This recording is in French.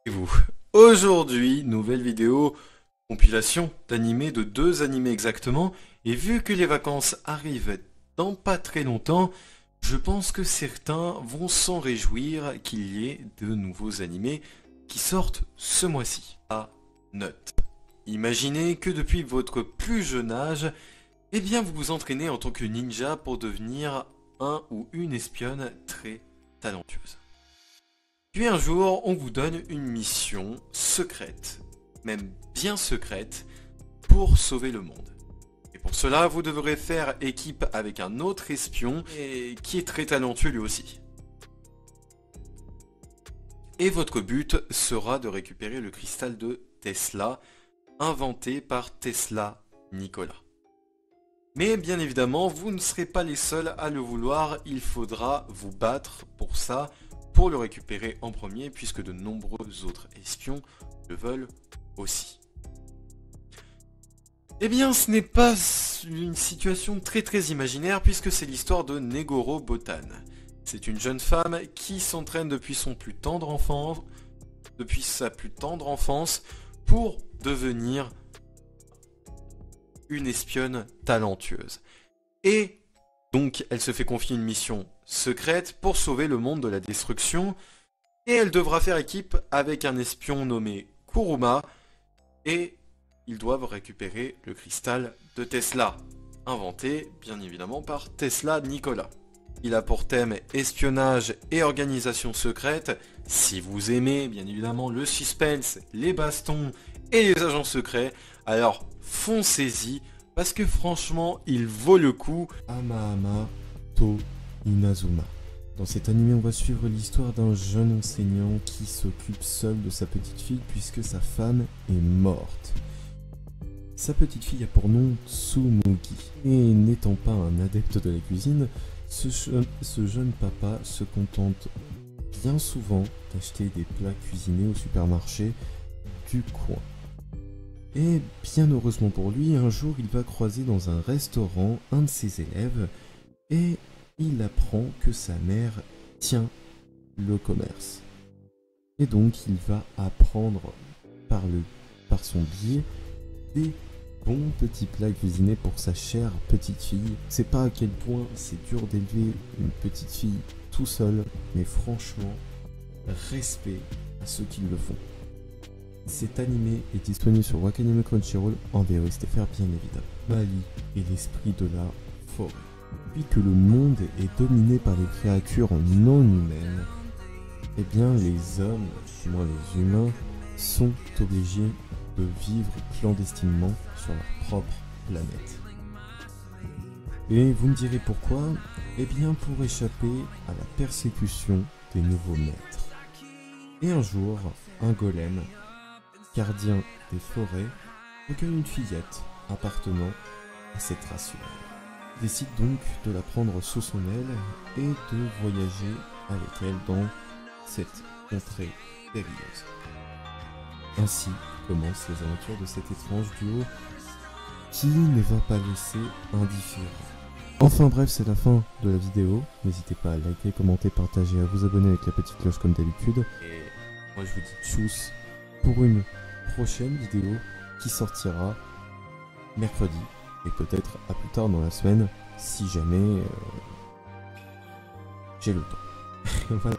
Et vous. Aujourd'hui, nouvelle vidéo, compilation d'animés, de 2 animés exactement, et vu que les vacances arrivent dans pas très longtemps, je pense que certains vont s'en réjouir qu'il y ait de nouveaux animés qui sortent ce mois-ci. À note. Imaginez que depuis votre plus jeune âge, eh bien vous vous entraînez en tant que ninja pour devenir un ou une espionne très talentueuse. Puis un jour, on vous donne une mission secrète, même bien secrète, pour sauver le monde. Et pour cela, vous devrez faire équipe avec un autre espion qui est très talentueux lui aussi. Et votre but sera de récupérer le cristal de Tesla, inventé par Tesla Nikola. Mais bien évidemment, vous ne serez pas les seuls à le vouloir, il faudra vous battre pour ça, pour le récupérer en premier, puisque de nombreux autres espions le veulent aussi. Eh bien, ce n'est pas une situation très imaginaire, puisque c'est l'histoire de Negoro Botan. C'est une jeune femme qui s'entraîne depuis sa plus tendre enfance, pour devenir une espionne talentueuse. Et donc, elle se fait confier une mission secrète pour sauver le monde de la destruction, et elle devra faire équipe avec un espion nommé Kuruma, et ils doivent récupérer le cristal de Tesla, inventé bien évidemment par Tesla Nikola. Il a pour thème espionnage et organisation secrète. Si vous aimez bien évidemment le suspense, les bastons et les agents secrets, alors foncez-y, parce que franchement, il vaut le coup. Amahama to Inazuma. Dans cet animé, on va suivre l'histoire d'un jeune enseignant qui s'occupe seul de sa petite fille puisque sa femme est morte. Sa petite fille a pour nom Tsumugi. Et n'étant pas un adepte de la cuisine, ce jeune papa se contente bien souvent d'acheter des plats cuisinés au supermarché du coin. Et bien heureusement pour lui, un jour il va croiser dans un restaurant un de ses élèves et il apprend que sa mère tient le commerce. Et donc il va apprendre par son biais des bons petits plats cuisinés pour sa chère petite fille. C'est pas à quel point c'est dur d'élever une petite fille tout seul, mais franchement, respect à ceux qui le font. Cet animé est disponible sur Wakanim Crunchyroll en VOSTFR bien évidemment. Mali est l'esprit de la forêt. Depuis que le monde est dominé par des créatures non humaines, eh bien les hommes, du moins les humains, sont obligés de vivre clandestinement sur leur propre planète. Et vous me direz pourquoi? Eh bien pour échapper à la persécution des nouveaux maîtres. Et un jour, un golem, gardien des forêts, recueille une fillette appartenant à cette race humaine. Il décide donc de la prendre sous son aile et de voyager avec elle dans cette contrée périlleuse. Ainsi commencent les aventures de cet étrange duo qui ne va pas laisser indifférent. Enfin bref, c'est la fin de la vidéo. N'hésitez pas à liker, commenter, partager, à vous abonner avec la petite cloche comme d'habitude. Et moi je vous dis Tchuss pour une prochaine vidéo qui sortira mercredi et peut-être à plus tard dans la semaine si jamais j'ai le temps. Voilà.